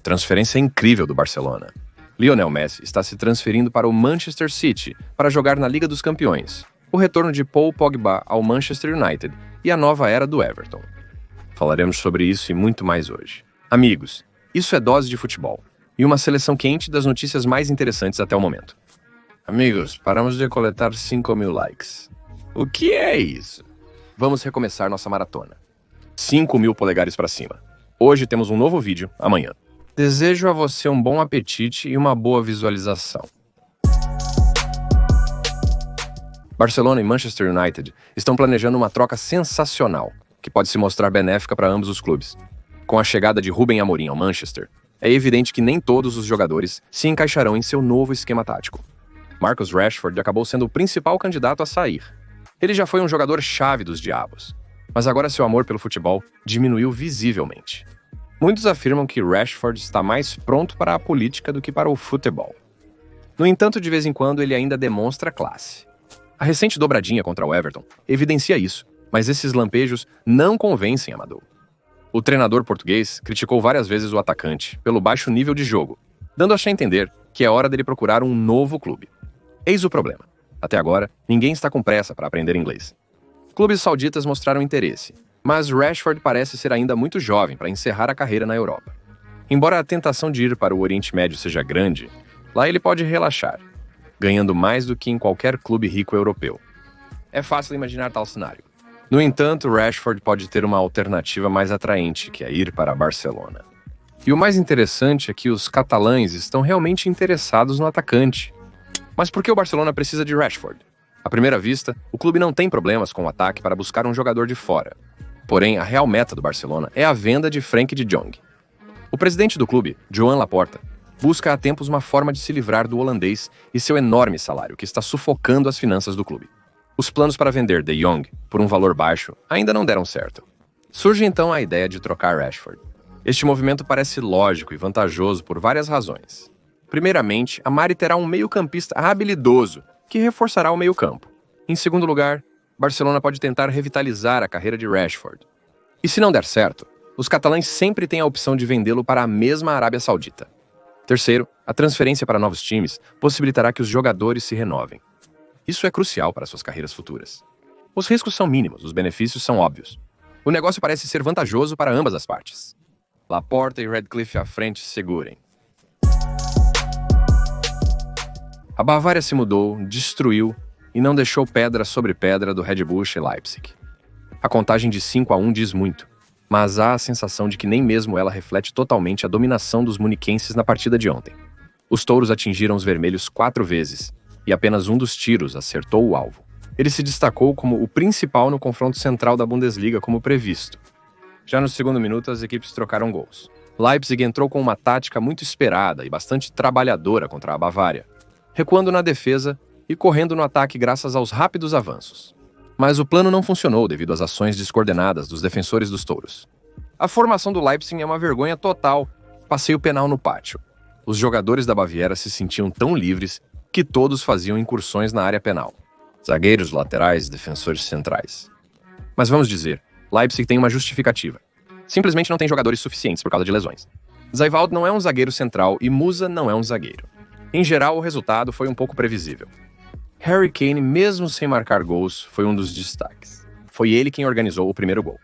Transferência incrível do Barcelona. Lionel Messi está se transferindo para o Manchester City para jogar na Liga dos Campeões, o retorno de Paul Pogba ao Manchester United e a nova era do Everton. Falaremos sobre isso e muito mais hoje. Amigos, isso é Dose de Futebol e uma seleção quente das notícias mais interessantes até o momento. Amigos, paramos de coletar 5.000 likes. O que é isso? Vamos recomeçar nossa maratona. 5.000 polegares para cima. Hoje temos um novo vídeo, amanhã. Desejo a você um bom apetite e uma boa visualização. Barcelona e Manchester United estão planejando uma troca sensacional, que pode se mostrar benéfica para ambos os clubes. Com a chegada de Rubem Amorim ao Manchester, é evidente que nem todos os jogadores se encaixarão em seu novo esquema tático. Marcus Rashford acabou sendo o principal candidato a sair. Ele já foi um jogador-chave dos diabos, mas agora seu amor pelo futebol diminuiu visivelmente. Muitos afirmam que Rashford está mais pronto para a política do que para o futebol. No entanto, de vez em quando ele ainda demonstra classe. A recente dobradinha contra o Everton evidencia isso, mas esses lampejos não convencem Amadou. O treinador português criticou várias vezes o atacante pelo baixo nível de jogo, dando a entender que é hora dele procurar um novo clube. Eis o problema. Até agora, ninguém está com pressa para aprender inglês. Clubes sauditas mostraram interesse, mas Rashford parece ser ainda muito jovem para encerrar a carreira na Europa. Embora a tentação de ir para o Oriente Médio seja grande, lá ele pode relaxar, ganhando mais do que em qualquer clube rico europeu. É fácil imaginar tal cenário. No entanto, Rashford pode ter uma alternativa mais atraente, que é ir para Barcelona. E o mais interessante é que os catalães estão realmente interessados no atacante. Mas por que o Barcelona precisa de Rashford? À primeira vista, o clube não tem problemas com o ataque para buscar um jogador de fora. Porém, a real meta do Barcelona é a venda de Frenkie de Jong. O presidente do clube, Joan Laporta, busca há tempos uma forma de se livrar do holandês e seu enorme salário, que está sufocando as finanças do clube. Os planos para vender De Jong por um valor baixo ainda não deram certo. Surge então a ideia de trocar Rashford. Este movimento parece lógico e vantajoso por várias razões. Primeiramente, a Mari terá um meio-campista habilidoso, que reforçará o meio-campo. Em segundo lugar, Barcelona pode tentar revitalizar a carreira de Rashford. E se não der certo, os catalães sempre têm a opção de vendê-lo para a mesma Arábia Saudita. Terceiro, a transferência para novos times possibilitará que os jogadores se renovem. Isso é crucial para suas carreiras futuras. Os riscos são mínimos, os benefícios são óbvios. O negócio parece ser vantajoso para ambas as partes. Laporta e Radcliffe à frente segurem. A Bavária se mudou, destruiu e não deixou pedra sobre pedra do Red Bull e Leipzig. A contagem de 5-1 diz muito, mas há a sensação de que nem mesmo ela reflete totalmente a dominação dos muniquenses na partida de ontem. Os touros atingiram os vermelhos 4 vezes, e apenas um dos tiros acertou o alvo. Ele se destacou como o principal no confronto central da Bundesliga como previsto. Já no segundo minuto, as equipes trocaram gols. Leipzig entrou com uma tática muito esperada e bastante trabalhadora contra a Bavária, recuando na defesa e correndo no ataque graças aos rápidos avanços. Mas o plano não funcionou devido às ações descoordenadas dos defensores dos touros. A formação do Leipzig é uma vergonha total. Passeio penal no pátio. Os jogadores da Baviera se sentiam tão livres que todos faziam incursões na área penal. Zagueiros, laterais, defensores centrais. Mas vamos dizer, Leipzig tem uma justificativa. Simplesmente não tem jogadores suficientes por causa de lesões. Zaiwald não é um zagueiro central e Musa não é um zagueiro. Em geral, o resultado foi um pouco previsível. Harry Kane, mesmo sem marcar gols, foi um dos destaques. Foi ele quem organizou o primeiro gol.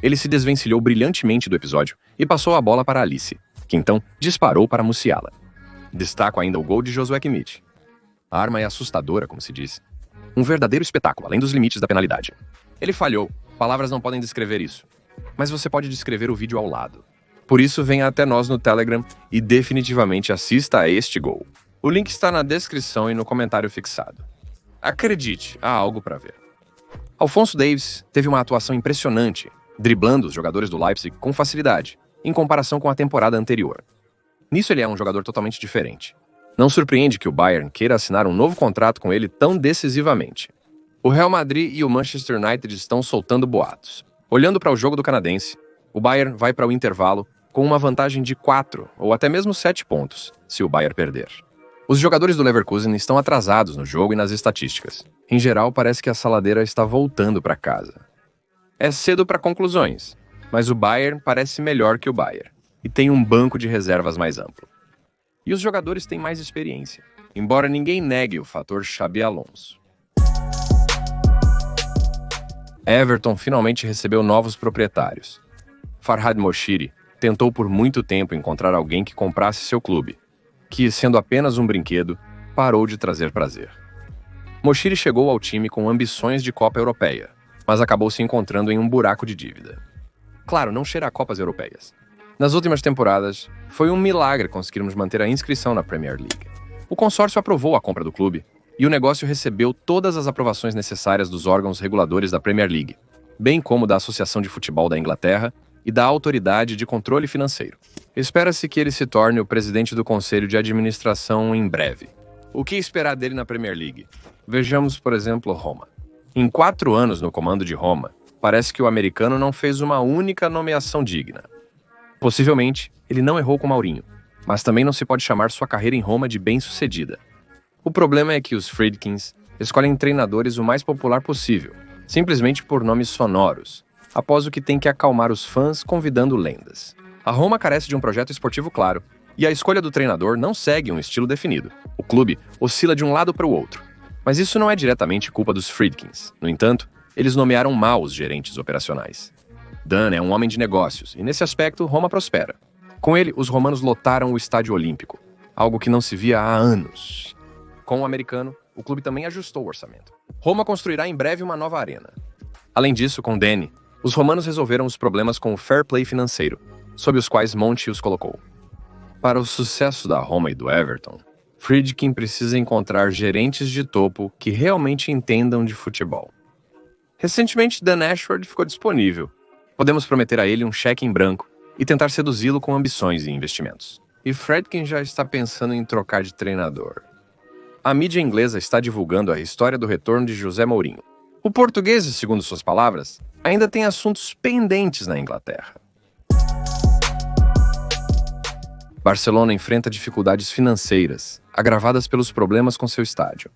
Ele se desvencilhou brilhantemente do episódio e passou a bola para Alice, que então disparou para Musiala. Destaco ainda o gol de Josué Kimmich. A arma é assustadora, como se diz. Um verdadeiro espetáculo, além dos limites da penalidade. Ele falhou, palavras não podem descrever isso. Mas você pode descrever o vídeo ao lado. Por isso, venha até nós no Telegram e definitivamente assista a este gol. O link está na descrição e no comentário fixado. Acredite, há algo para ver. Alphonso Davies teve uma atuação impressionante, driblando os jogadores do Leipzig com facilidade, em comparação com a temporada anterior. Nisso ele é um jogador totalmente diferente. Não surpreende que o Bayern queira assinar um novo contrato com ele tão decisivamente. O Real Madrid e o Manchester United estão soltando boatos. Olhando para o jogo do canadense, o Bayern vai para o intervalo com uma vantagem de 4 ou até mesmo 7 pontos, se o Bayern perder. Os jogadores do Leverkusen estão atrasados no jogo e nas estatísticas. Em geral, parece que a saladeira está voltando para casa. É cedo para conclusões, mas o Bayern parece melhor que o Bayern. e tem um banco de reservas mais amplo. E os jogadores têm mais experiência, embora ninguém negue o fator Xabi Alonso. Everton finalmente recebeu novos proprietários. Farhad Moshiri tentou por muito tempo encontrar alguém que comprasse seu clube, que, sendo apenas um brinquedo, parou de trazer prazer. Moshiri chegou ao time com ambições de Copa Europeia, mas acabou se encontrando em um buraco de dívida. Claro, não cheira a Copas Europeias. Nas últimas temporadas, foi um milagre conseguirmos manter a inscrição na Premier League. O consórcio aprovou a compra do clube e o negócio recebeu todas as aprovações necessárias dos órgãos reguladores da Premier League, bem como da Associação de Futebol da Inglaterra e da Autoridade de Controle Financeiro. Espera-se que ele se torne o presidente do Conselho de Administração em breve. O que esperar dele na Premier League? Vejamos, por exemplo, Roma. Em 4 anos no comando de Roma, parece que o americano não fez uma única nomeação digna. Possivelmente, ele não errou com Mourinho, mas também não se pode chamar sua carreira em Roma de bem-sucedida. O problema é que os Friedkins escolhem treinadores o mais popular possível, simplesmente por nomes sonoros, após o que tem que acalmar os fãs convidando lendas. A Roma carece de um projeto esportivo claro, e a escolha do treinador não segue um estilo definido. O clube oscila de um lado para o outro. Mas isso não é diretamente culpa dos Friedkins. No entanto, eles nomearam mal os gerentes operacionais. Dan é um homem de negócios, e nesse aspecto, Roma prospera. Com ele, os romanos lotaram o Estádio Olímpico, algo que não se via há anos. Com o americano, o clube também ajustou o orçamento. Roma construirá em breve uma nova arena. Além disso, com Danny, os romanos resolveram os problemas com o fair play financeiro, sob os quais Monti os colocou. Para o sucesso da Roma e do Everton, Friedkin precisa encontrar gerentes de topo que realmente entendam de futebol. Recentemente, Dan Ashworth ficou disponível. Podemos prometer a ele um cheque em branco e tentar seduzi-lo com ambições e investimentos. E Friedkin já está pensando em trocar de treinador. A mídia inglesa está divulgando a história do retorno de José Mourinho. O português, segundo suas palavras, ainda tem assuntos pendentes na Inglaterra. Barcelona enfrenta dificuldades financeiras, agravadas pelos problemas com seu estádio.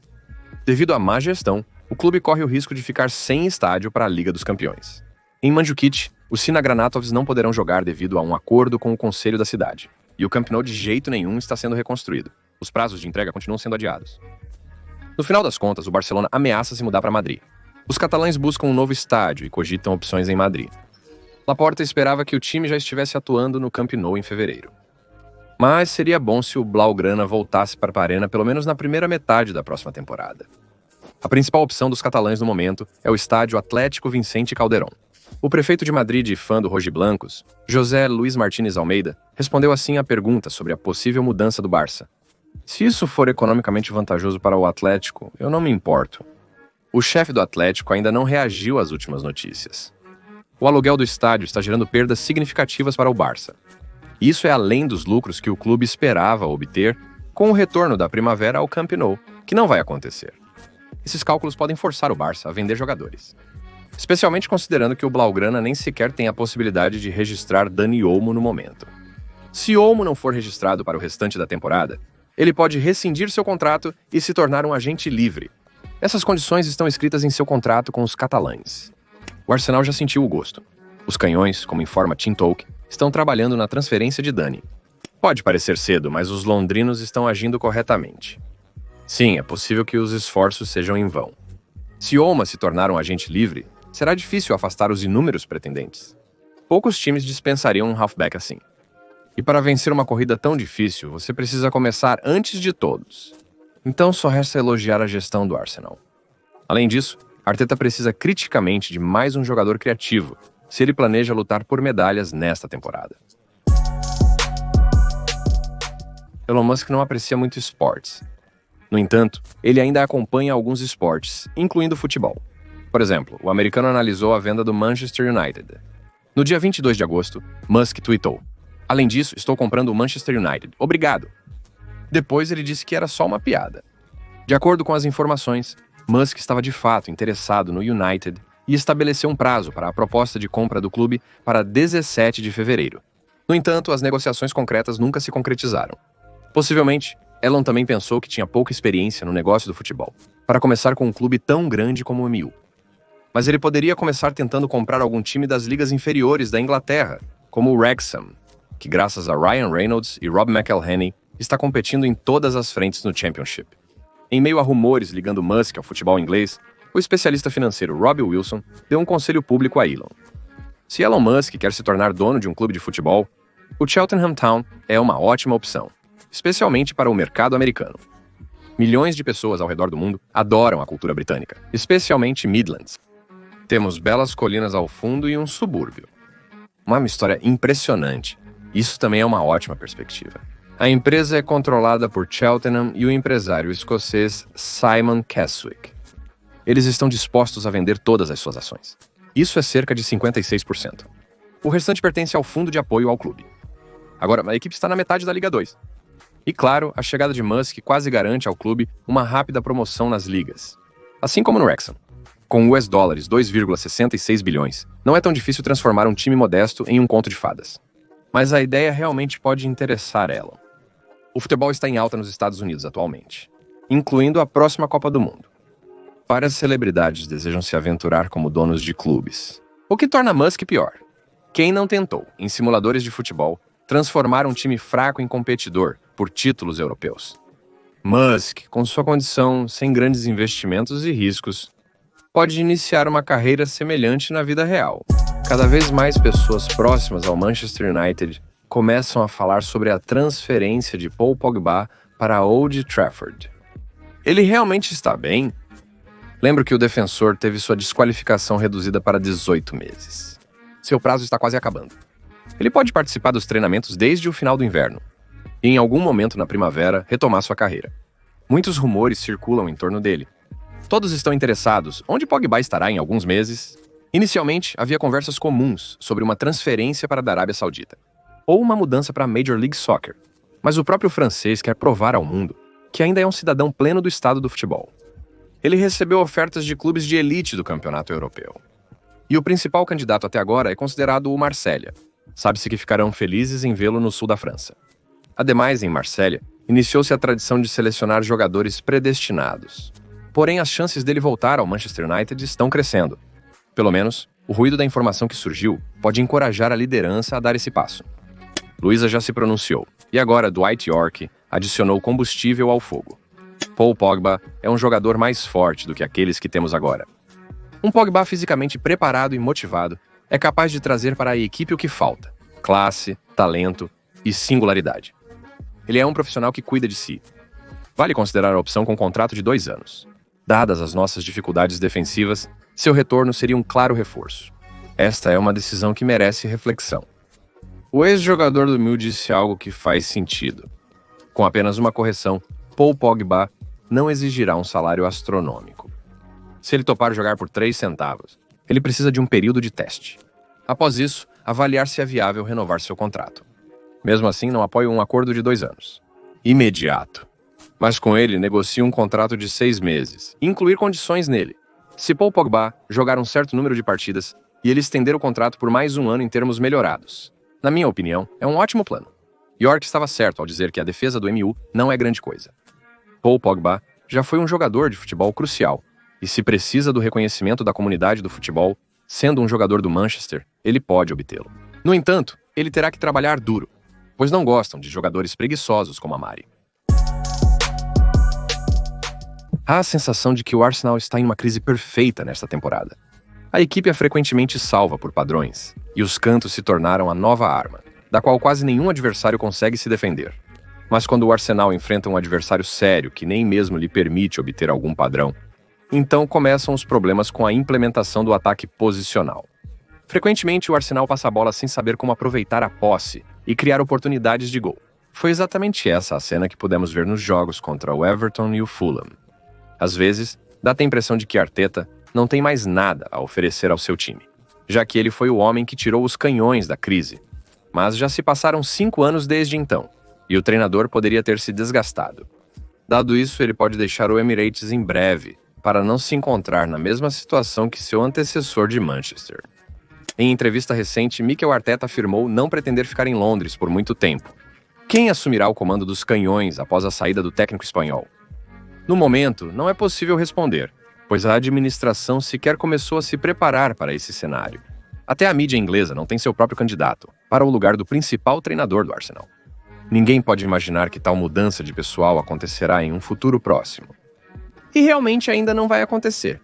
Devido à má gestão, o clube corre o risco de ficar sem estádio para a Liga dos Campeões. Em Mandžukić, os Sinagranatovs não poderão jogar devido a um acordo com o conselho da cidade, e o Camp Nou de jeito nenhum está sendo reconstruído. Os prazos de entrega continuam sendo adiados. No final das contas, o Barcelona ameaça se mudar para Madrid. Os catalães buscam um novo estádio e cogitam opções em Madrid. Laporta esperava que o time já estivesse atuando no Camp Nou em fevereiro. Mas seria bom se o Blaugrana voltasse para a arena pelo menos na primeira metade da próxima temporada. A principal opção dos catalães no momento é o estádio Atlético Vicente Calderón. O prefeito de Madrid e fã do Rojiblancos, José Luís Martínez Almeida, respondeu assim à pergunta sobre a possível mudança do Barça. Se isso for economicamente vantajoso para o Atlético, eu não me importo. O chefe do Atlético ainda não reagiu às últimas notícias. O aluguel do estádio está gerando perdas significativas para o Barça. Isso é além dos lucros que o clube esperava obter com o retorno da primavera ao Camp Nou, que não vai acontecer. Esses cálculos podem forçar o Barça a vender jogadores. Especialmente considerando que o Blaugrana nem sequer tem a possibilidade de registrar Dani Olmo no momento. Se Olmo não for registrado para o restante da temporada, ele pode rescindir seu contrato e se tornar um agente livre. Essas condições estão escritas em seu contrato com os catalães. O Arsenal já sentiu o gosto. Os canhões, como informa Team Talk, estão trabalhando na transferência de Dani. Pode parecer cedo, mas os londrinos estão agindo corretamente. Sim, é possível que os esforços sejam em vão. Se Olmo se tornar um agente livre, será difícil afastar os inúmeros pretendentes. Poucos times dispensariam um halfback assim. E para vencer uma corrida tão difícil, você precisa começar antes de todos. Então só resta elogiar a gestão do Arsenal. Além disso, Arteta precisa criticamente de mais um jogador criativo, se ele planeja lutar por medalhas nesta temporada. Elon Musk não aprecia muito esportes. No entanto, ele ainda acompanha alguns esportes, incluindo futebol. Por exemplo, o americano analisou a venda do Manchester United. No dia 22 de agosto, Musk tweetou: "Além disso, estou comprando o Manchester United. Obrigado." Depois ele disse que era só uma piada. De acordo com as informações, Musk estava de fato interessado no United e estabeleceu um prazo para a proposta de compra do clube para 17 de fevereiro. No entanto, as negociações concretas nunca se concretizaram. Possivelmente, Elon também pensou que tinha pouca experiência no negócio do futebol, para começar com um clube tão grande como o MU. Mas ele poderia começar tentando comprar algum time das ligas inferiores da Inglaterra, como o Wrexham. que graças a Ryan Reynolds e Rob McElhenney, está competindo em todas as frentes no Championship. Em meio a rumores ligando Musk ao futebol inglês, o especialista financeiro Robbie Wilson deu um conselho público a Elon. Se Elon Musk quer se tornar dono de um clube de futebol, o Cheltenham Town é uma ótima opção, especialmente para o mercado americano. Milhões de pessoas ao redor do mundo adoram a cultura britânica, especialmente Midlands. Temos belas colinas ao fundo e um subúrbio. Uma história impressionante. Isso também é uma ótima perspectiva. A empresa é controlada por Cheltenham e o empresário escocês Simon Keswick. Eles estão dispostos a vender todas as suas ações. Isso é cerca de 56%. O restante pertence ao fundo de apoio ao clube. Agora, a equipe está na metade da Liga 2. E claro, a chegada de Musk quase garante ao clube uma rápida promoção nas ligas. Assim como no Wrexham. Com US dólares 2,66 bilhões, não é tão difícil transformar um time modesto em um conto de fadas. Mas a ideia realmente pode interessar Elon. O futebol está em alta nos Estados Unidos atualmente, incluindo a próxima Copa do Mundo. Várias celebridades desejam se aventurar como donos de clubes, o que torna Musk pior. Quem não tentou, em simuladores de futebol, transformar um time fraco em competidor por títulos europeus? Musk, com sua condição sem grandes investimentos e riscos, pode iniciar uma carreira semelhante na vida real. Cada vez mais pessoas próximas ao Manchester United começam a falar sobre a transferência de Paul Pogba para Old Trafford. Ele realmente está bem? Lembro que o defensor teve sua desqualificação reduzida para 18 meses. Seu prazo está quase acabando. Ele pode participar dos treinamentos desde o final do inverno e, em algum momento na primavera, retomar sua carreira. Muitos rumores circulam em torno dele. Todos estão interessados onde Pogba estará em alguns meses. Inicialmente, havia conversas comuns sobre uma transferência para a Arábia Saudita ou uma mudança para a Major League Soccer. Mas o próprio francês quer provar ao mundo que ainda é um cidadão pleno do estado do futebol. Ele recebeu ofertas de clubes de elite do campeonato europeu. E o principal candidato até agora é considerado o Marselha. Sabe-se que ficarão felizes em vê-lo no sul da França. Ademais, em Marselha, iniciou-se a tradição de selecionar jogadores predestinados. Porém, as chances dele voltar ao Manchester United estão crescendo. Pelo menos, o ruído da informação que surgiu pode encorajar a liderança a dar esse passo. Luisa já se pronunciou, e agora Dwight Yorke adicionou combustível ao fogo. Paul Pogba é um jogador mais forte do que aqueles que temos agora. Um Pogba fisicamente preparado e motivado é capaz de trazer para a equipe o que falta: classe, talento e singularidade. Ele é um profissional que cuida de si. Vale considerar a opção com contrato de 2 anos. Dadas as nossas dificuldades defensivas, seu retorno seria um claro reforço. Esta é uma decisão que merece reflexão. O ex-jogador do Mill disse algo que faz sentido. Com apenas uma correção, Paul Pogba não exigirá um salário astronômico. Se ele topar jogar por 3 centavos, ele precisa de um período de teste. Após isso, avaliar se é viável renovar seu contrato. Mesmo assim, não apoio um acordo de 2 anos. Imediato. Mas com ele, negocie um contrato de 6 meses, e incluir condições nele. Se Paul Pogba jogar um certo número de partidas e ele estender o contrato por mais 1 ano em termos melhorados. Na minha opinião, é um ótimo plano. Yorke estava certo ao dizer que a defesa do MU não é grande coisa. Paul Pogba já foi um jogador de futebol crucial, e se precisa do reconhecimento da comunidade do futebol, sendo um jogador do Manchester, ele pode obtê-lo. No entanto, ele terá que trabalhar duro, pois não gostam de jogadores preguiçosos como a Mari. Há a sensação de que o Arsenal está em uma crise perfeita nesta temporada. A equipe é frequentemente salva por padrões, e os cantos se tornaram a nova arma, da qual quase nenhum adversário consegue se defender. Mas quando o Arsenal enfrenta um adversário sério que nem mesmo lhe permite obter algum padrão, então começam os problemas com a implementação do ataque posicional. Frequentemente o Arsenal passa a bola sem saber como aproveitar a posse e criar oportunidades de gol. Foi exatamente essa a cena que pudemos ver nos jogos contra o Everton e o Fulham. Às vezes, dá-te a impressão de que Arteta não tem mais nada a oferecer ao seu time, já que ele foi o homem que tirou os canhões da crise. Mas já se passaram 5 anos desde então, e o treinador poderia ter se desgastado. Dado isso, ele pode deixar o Emirates em breve, para não se encontrar na mesma situação que seu antecessor de Manchester. Em entrevista recente, Mikel Arteta afirmou não pretender ficar em Londres por muito tempo. Quem assumirá o comando dos canhões após a saída do técnico espanhol? No momento, não é possível responder, pois a administração sequer começou a se preparar para esse cenário. Até a mídia inglesa não tem seu próprio candidato, para o lugar do principal treinador do Arsenal. Ninguém pode imaginar que tal mudança de pessoal acontecerá em um futuro próximo. E realmente ainda não vai acontecer.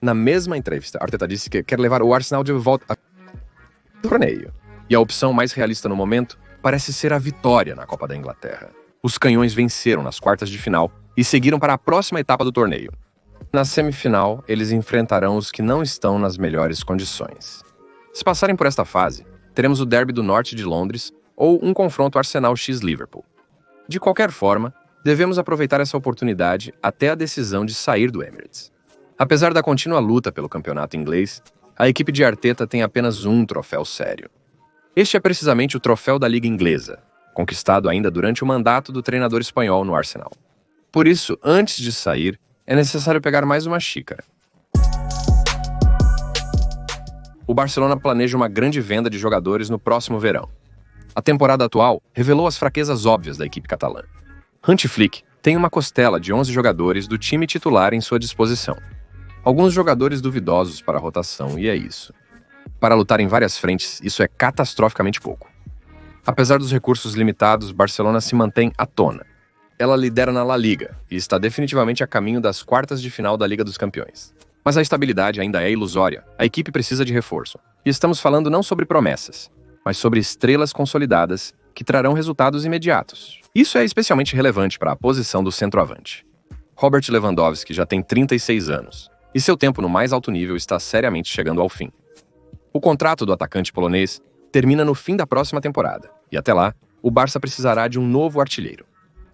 Na mesma entrevista, Arteta disse que quer levar o Arsenal de volta ao torneio. E a opção mais realista no momento parece ser a vitória na Copa da Inglaterra. Os canhões venceram nas quartas de final e seguiram para a próxima etapa do torneio. Na semifinal, eles enfrentarão os que não estão nas melhores condições. Se passarem por esta fase, teremos o derby do norte de Londres ou um confronto Arsenal x Liverpool. De qualquer forma, devemos aproveitar essa oportunidade até a decisão de sair do Emirates. Apesar da contínua luta pelo campeonato inglês, a equipe de Arteta tem apenas um troféu sério. Este é precisamente o troféu da Liga Inglesa, conquistado ainda durante o mandato do treinador espanhol no Arsenal. Por isso, antes de sair, é necessário pegar mais uma xícara. O Barcelona planeja uma grande venda de jogadores no próximo verão. A temporada atual revelou as fraquezas óbvias da equipe catalã. Hansi Flick tem uma costela de 11 jogadores do time titular em sua disposição. Alguns jogadores duvidosos para a rotação, e é isso. Para lutar em várias frentes, isso é catastroficamente pouco. Apesar dos recursos limitados, Barcelona se mantém à tona. Ela lidera na La Liga e está definitivamente a caminho das quartas de final da Liga dos Campeões. Mas a estabilidade ainda é ilusória, a equipe precisa de reforço. E estamos falando não sobre promessas, mas sobre estrelas consolidadas que trarão resultados imediatos. Isso é especialmente relevante para a posição do centroavante. Robert Lewandowski já tem 36 anos, e seu tempo no mais alto nível está seriamente chegando ao fim. O contrato do atacante polonês termina no fim da próxima temporada, e até lá, o Barça precisará de um novo artilheiro.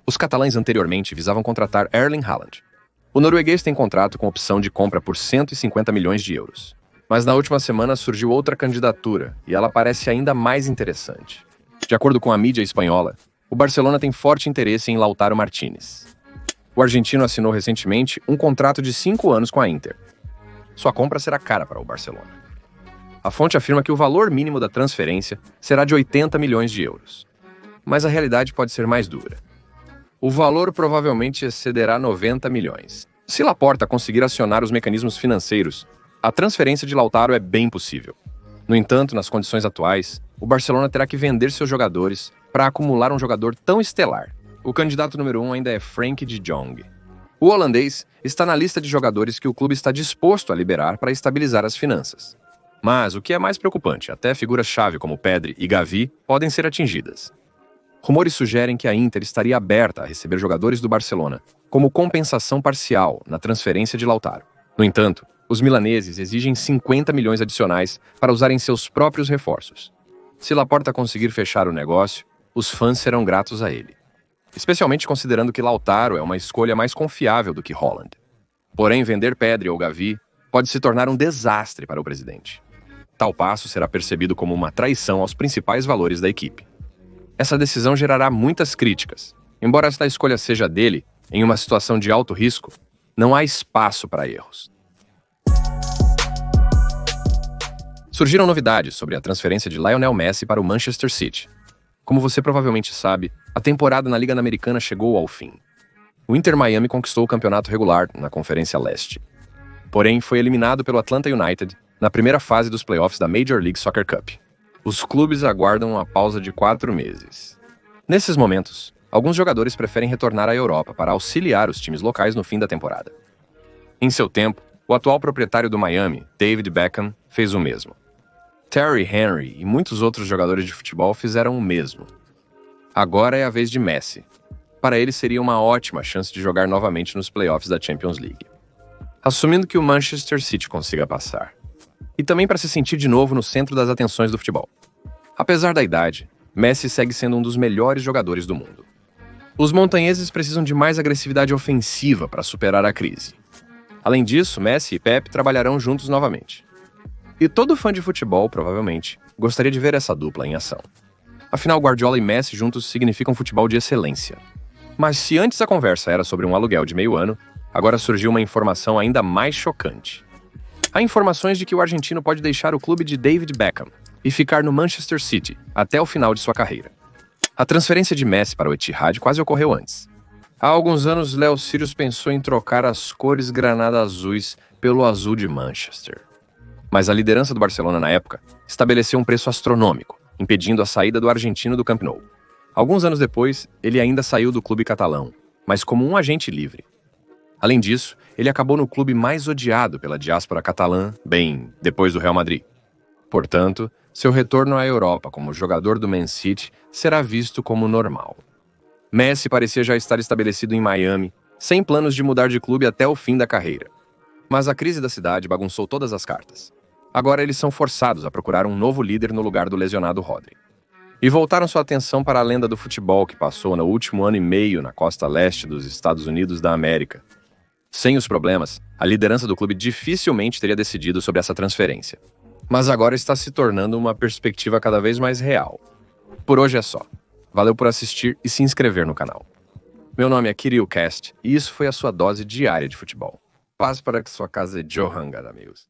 Os catalães anteriormente visavam contratar Erling Haaland. O norueguês tem contrato com opção de compra por 150 milhões de euros. Mas na última semana surgiu outra candidatura, e ela parece ainda mais interessante. De acordo com a mídia espanhola, o Barcelona tem forte interesse em Lautaro Martínez. O argentino assinou recentemente um contrato de 5 anos com a Inter. Sua compra será cara para o Barcelona. A fonte afirma que o valor mínimo da transferência será de 80 milhões de euros. Mas a realidade pode ser mais dura. O valor provavelmente excederá 90 milhões. Se Laporta conseguir acionar os mecanismos financeiros, a transferência de Lautaro é bem possível. No entanto, nas condições atuais, o Barcelona terá que vender seus jogadores para acumular um jogador tão estelar. O candidato número 1 ainda é Frenkie de Jong. O holandês está na lista de jogadores que o clube está disposto a liberar para estabilizar as finanças. Mas o que é mais preocupante, até figuras-chave como Pedri e Gavi podem ser atingidas. Rumores sugerem que a Inter estaria aberta a receber jogadores do Barcelona como compensação parcial na transferência de Lautaro. No entanto, os milaneses exigem 50 milhões adicionais para usarem seus próprios reforços. Se Laporta conseguir fechar o negócio, os fãs serão gratos a ele. Especialmente considerando que Lautaro é uma escolha mais confiável do que Haaland. Porém, vender Pedri ou Gavi pode se tornar um desastre para o presidente. Tal passo será percebido como uma traição aos principais valores da equipe. Essa decisão gerará muitas críticas. Embora esta escolha seja dele, em uma situação de alto risco, não há espaço para erros. Surgiram novidades sobre a transferência de Lionel Messi para o Manchester City. Como você provavelmente sabe, a temporada na Liga Americana chegou ao fim. O Inter Miami conquistou o campeonato regular na Conferência Leste. Porém, foi eliminado pelo Atlanta United na primeira fase dos playoffs da Major League Soccer Cup. Os clubes aguardam uma pausa de 4 meses. Nesses momentos, alguns jogadores preferem retornar à Europa para auxiliar os times locais no fim da temporada. Em seu tempo, o atual proprietário do Miami, David Beckham, fez o mesmo. Terry Henry e muitos outros jogadores de futebol fizeram o mesmo. Agora é a vez de Messi. Para ele seria uma ótima chance de jogar novamente nos playoffs da Champions League. Assumindo que o Manchester City consiga passar. E também para se sentir de novo no centro das atenções do futebol. Apesar da idade, Messi segue sendo um dos melhores jogadores do mundo. Os montanheses precisam de mais agressividade ofensiva para superar a crise. Além disso, Messi e Pep trabalharão juntos novamente. E todo fã de futebol, provavelmente, gostaria de ver essa dupla em ação. Afinal, Guardiola e Messi juntos significam futebol de excelência. Mas se antes a conversa era sobre um aluguel de meio ano, agora surgiu uma informação ainda mais chocante. Há informações de que o argentino pode deixar o clube de David Beckham e ficar no Manchester City até o final de sua carreira. A transferência de Messi para o Etihad quase ocorreu antes. Há alguns anos, Léo Sirius pensou em trocar as cores granada-azuis pelo azul de Manchester. Mas a liderança do Barcelona na época estabeleceu um preço astronômico, impedindo a saída do argentino do Camp Nou. Alguns anos depois, ele ainda saiu do clube catalão, mas como um agente livre. Além disso, ele acabou no clube mais odiado pela diáspora catalã, bem, depois do Real Madrid. Portanto, seu retorno à Europa como jogador do Man City será visto como normal. Messi parecia já estar estabelecido em Miami, sem planos de mudar de clube até o fim da carreira. Mas a crise da cidade bagunçou todas as cartas. Agora eles são forçados a procurar um novo líder no lugar do lesionado Rodri. E voltaram sua atenção para a lenda do futebol que passou no último ano e meio na costa leste dos Estados Unidos da América. Sem os problemas, a liderança do clube dificilmente teria decidido sobre essa transferência. Mas agora está se tornando uma perspectiva cada vez mais real. Por hoje é só. Valeu por assistir e se inscrever no canal. Meu nome é Kirill Cast e isso foi a sua dose diária de futebol. Paz para que sua casa é Johanga, amigos.